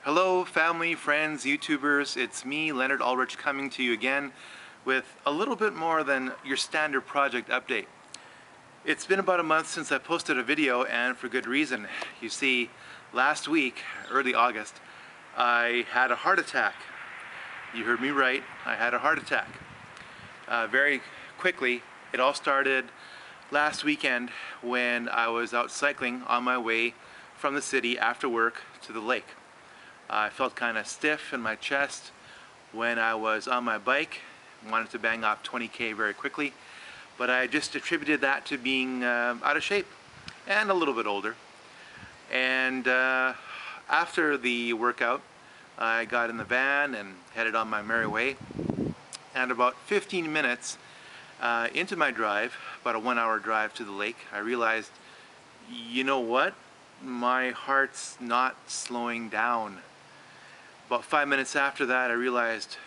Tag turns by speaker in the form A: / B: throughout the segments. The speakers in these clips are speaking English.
A: Hello family, friends, YouTubers, it's me, Leonard Ulrich, coming to you again with a little bit more than your standard project update. It's been about a month since I posted a video, and for good reason. You see, last week, early August, I had a heart attack. You heard me right, I had a heart attack. Very quickly, it all started last weekend when I was out cycling on my way from the city after work to the lake. I felt kind of stiff in my chest when I was on my bike. Wanted to bang off 20K very quickly, but I just attributed that to being out of shape and a little bit older. And after the workout, I got in the van and headed on my merry way. And about 15 minutes into my drive, about a 1-hour drive to the lake, I realized, you know what? My heart's not slowing down. About 5 minutes after that, I realized,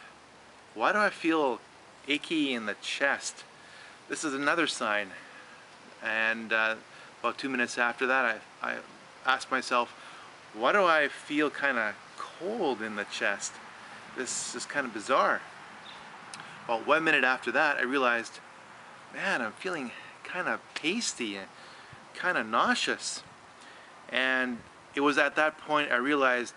A: why do I feel achy in the chest? This is another sign. And about 2 minutes after that, I asked myself, why do I feel kind of cold in the chest? This is kind of bizarre. About 1 minute after that, I realized, man, I'm feeling kind of pasty and kind of nauseous. And it was at that point I realized,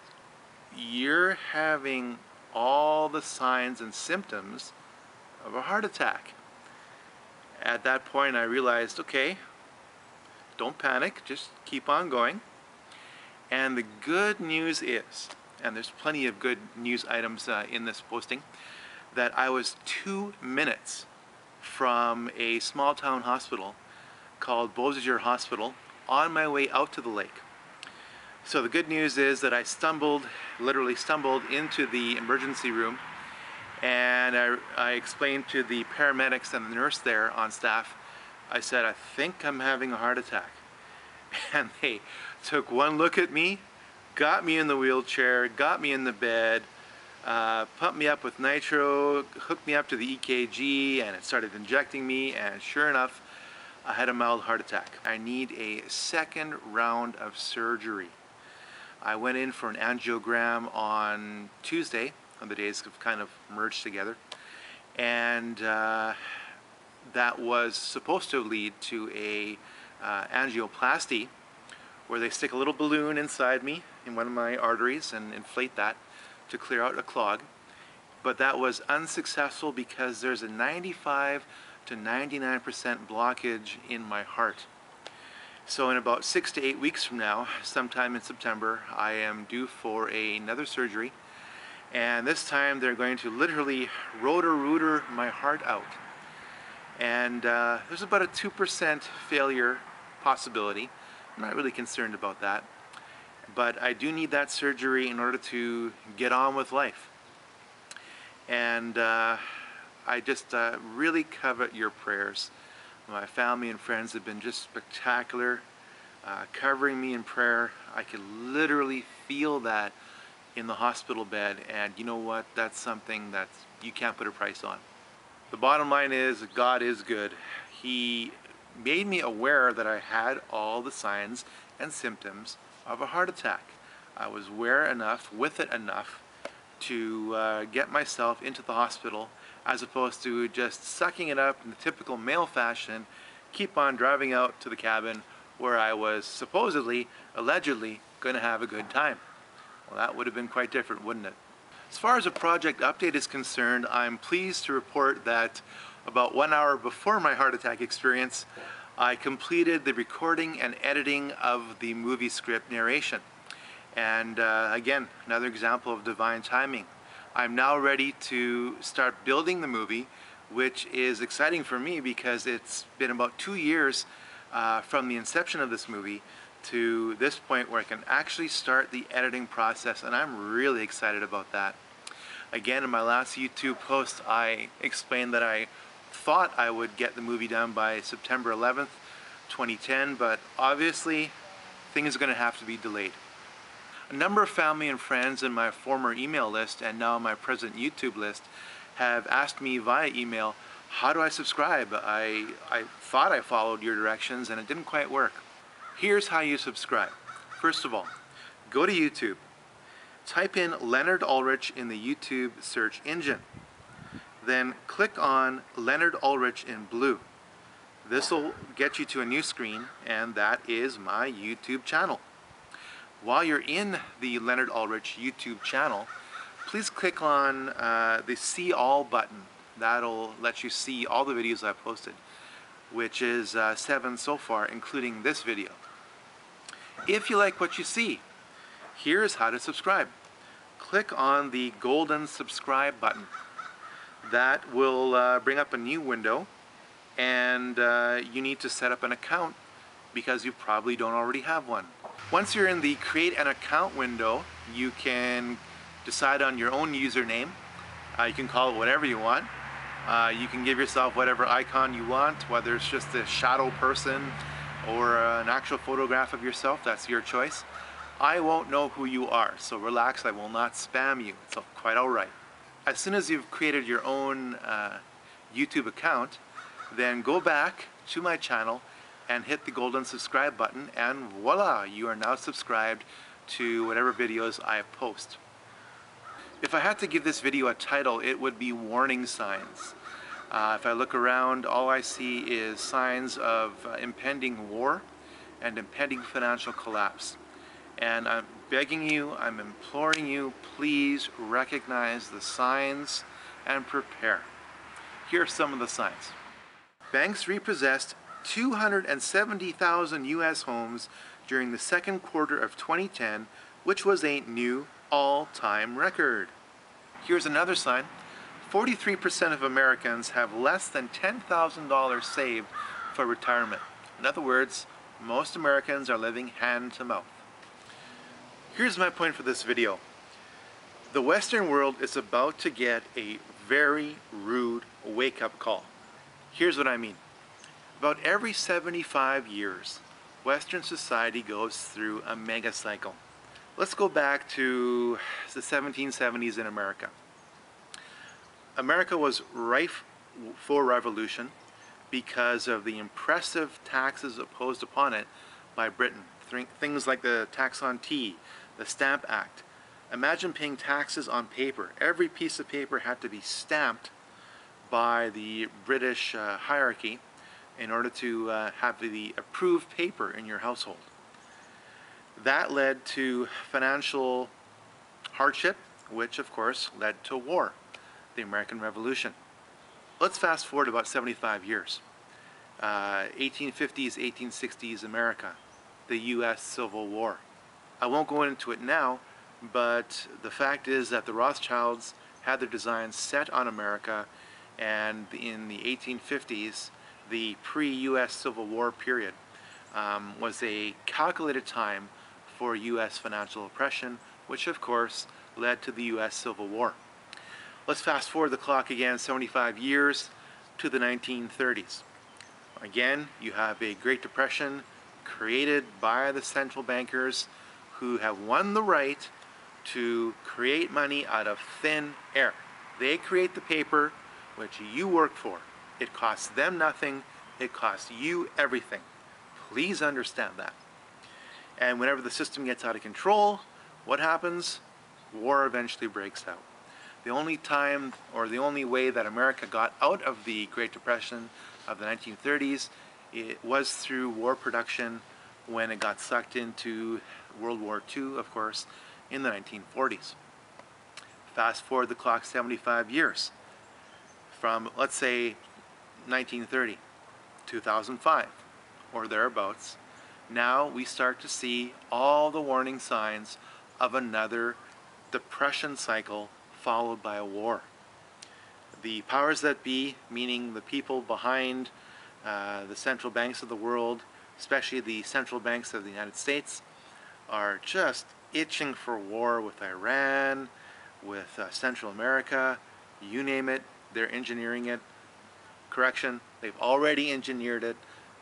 A: you're having all the signs and symptoms of a heart attack. At that point I realized, okay, don't panic, just keep on going. And the good news is, and there's plenty of good news items in this posting, that I was 2 minutes from a small town hospital called Beausejour Hospital on my way out to the lake. So the good news is that I literally stumbled into the emergency room, and I explained to the paramedics and the nurse there on staff, I said, I think I'm having a heart attack. And they took one look at me, got me in the wheelchair, got me in the bed, pumped me up with nitro, hooked me up to the EKG, and it started injecting me, and sure enough, I had a mild heart attack. I need a second round of surgery. I went in for an angiogram on Tuesday, and the days have kind of merged together, and that was supposed to lead to a angioplasty, where they stick a little balloon inside me in one of my arteries and inflate that to clear out a clog. But that was unsuccessful because there's a 95 to 99% blockage in my heart. So in about 6 to 8 weeks from now, sometime in September, I am due for another surgery, and this time they're going to literally rotor-rooter my heart out. And there's about a 2% failure possibility. I'm not really concerned about that, but I do need that surgery in order to get on with life. And I just really covet your prayers. My family and friends have been just spectacular, covering me in prayer. I could literally feel that in the hospital bed, and you know what? That's something that you can't put a price on. The bottom line is, God is good. He made me aware that I had all the signs and symptoms of a heart attack. I was aware enough, with it enough, to get myself into the hospital, as opposed to just sucking it up in the typical male fashion, keep on driving out to the cabin where I was supposedly, allegedly, going to have a good time. Well, that would have been quite different, wouldn't it? As far as a project update is concerned, I'm pleased to report that about 1 hour before my heart attack experience, I completed the recording and editing of the movie script narration. And again, another example of divine timing. I'm now ready to start building the movie, which is exciting for me because it's been about 2 years from the inception of this movie to this point where I can actually start the editing process, and I'm really excited about that. Again, in my last YouTube post, I explained that I thought I would get the movie done by September 11th, 2010, but obviously things are going to have to be delayed. A number of family and friends in my former email list and now my present YouTube list have asked me via email, how do I subscribe? I thought I followed your directions and it didn't quite work. Here's how you subscribe. First of all, go to YouTube, type in Leonard Ulrich in the YouTube search engine. Then click on Leonard Ulrich in blue. This will get you to a new screen, and that is my YouTube channel. While you're in the Leonard Ulrich YouTube channel, please click on the See All button. That'll let you see all the videos I've posted, which is 7 so far, including this video. If you like what you see, here's how to subscribe. Click on the golden subscribe button. That will bring up a new window, and you need to set up an account because you probably don't already have one. Once you're in the create an account window, you can decide on your own username. You can call it whatever you want. You can give yourself whatever icon you want, whether it's just a shadow person or an actual photograph of yourself. That's your choice. I won't know who you are, so relax, I will not spam you. It's quite alright. As soon as you've created your own YouTube account, then go back to my channel and hit the golden subscribe button, and voila, you are now subscribed to whatever videos I post. If I had to give this video a title, it would be Warning Signs. If I look around, all I see is signs of impending war and impending financial collapse. And I'm begging you, I'm imploring you, please recognize the signs and prepare. Here are some of the signs. Banks repossessed 270,000 U.S. homes during the second quarter of 2010, which was a new all-time record. Here's another sign. 43% of Americans have less than $10,000 saved for retirement. In other words, most Americans are living hand to mouth. Here's my point for this video. The Western world is about to get a very rude wake-up call. Here's what I mean. About every 75 years, Western society goes through a mega cycle. Let's go back to the 1770s in America. America was rife for revolution because of the impressive taxes imposed upon it by Britain. Things like the tax on tea, the Stamp Act. Imagine paying taxes on paper. Every piece of paper had to be stamped by the British hierarchy in order to have the approved paper in your household. That led to financial hardship, which of course led to war, the American Revolution. Let's fast forward about 75 years. 1850s, 1860s America, the U.S. Civil War. I won't go into it now, but the fact is that the Rothschilds had their designs set on America, and in the 1850s, the pre-U.S. Civil War period was a calculated time for U.S. financial oppression, which of course led to the U.S. Civil War. Let's fast forward the clock again 75 years to the 1930s. Again, you have a Great Depression created by the central bankers who have won the right to create money out of thin air. They create the paper which you work for. It costs them nothing, it costs you everything. Please understand that. And whenever the system gets out of control, what happens? War eventually breaks out. The only time, or the only way that America got out of the Great Depression of the 1930s, it was through war production when it got sucked into World War II, of course, in the 1940s. Fast forward the clock 75 years. From, let's say, 1930, 2005, or thereabouts, now we start to see all the warning signs of another depression cycle followed by a war. The powers that be, meaning the people behind the central banks of the world, especially the central banks of the United States, are just itching for war with Iran, with Central America, you name it, they're engineering it. Correction, they've already engineered it.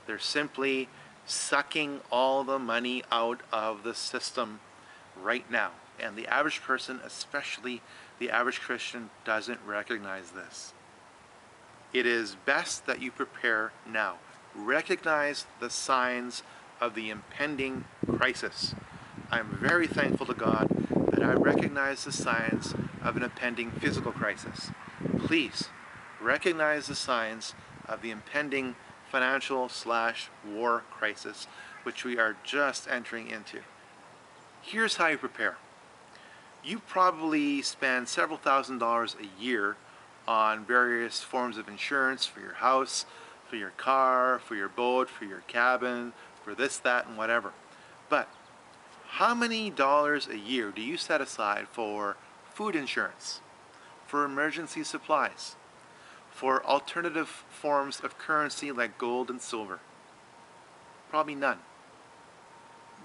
A: They're simply sucking all the money out of the system right now. And the average person, especially the average Christian, doesn't recognize this. It is best that you prepare now. Recognize the signs of the impending crisis. I'm very thankful to God and I recognize the signs of an impending physical crisis. Please recognize the signs of the impending financial/war crisis which we are just entering into. Here's how you prepare. You probably spend several $1,000s a year on various forms of insurance for your house, for your car, for your boat, for your cabin, for this, that, and whatever. But how many dollars a year do you set aside for food insurance, for emergency supplies, for alternative forms of currency like gold and silver? Probably none.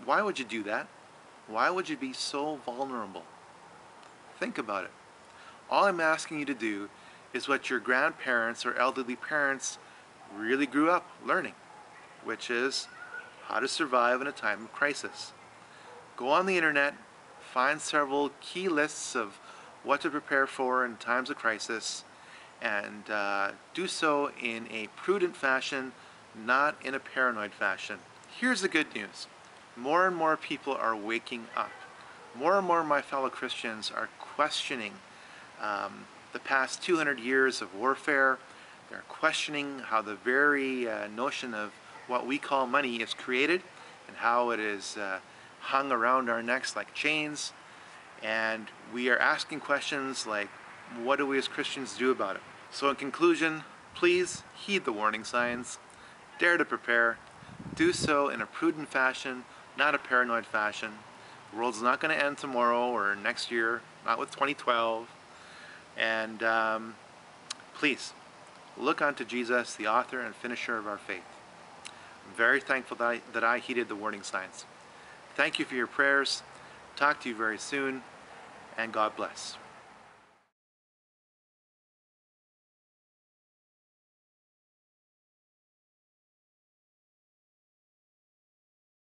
A: Why would you do that? Why would you be so vulnerable? Think about it. All I'm asking you to do is what your grandparents or elderly parents really grew up learning, which is how to survive in a time of crisis. Go on the internet, find several key lists of what to prepare for in times of crisis, and do so in a prudent fashion, not in a paranoid fashion. Here's the good news. More and more people are waking up. More and more of my fellow Christians are questioning the past 200 years of warfare. They're questioning how the very notion of what we call money is created and how it is hung around our necks like chains. And we are asking questions like, what do we as Christians do about it? So in conclusion, please heed the warning signs, dare to prepare, do so in a prudent fashion, not a paranoid fashion. The world's not going to end tomorrow or next year, not with 2012. And please, look unto Jesus, the author and finisher of our faith. I'm very thankful that I heeded the warning signs. Thank you for your prayers. Talk to you very soon, and God bless.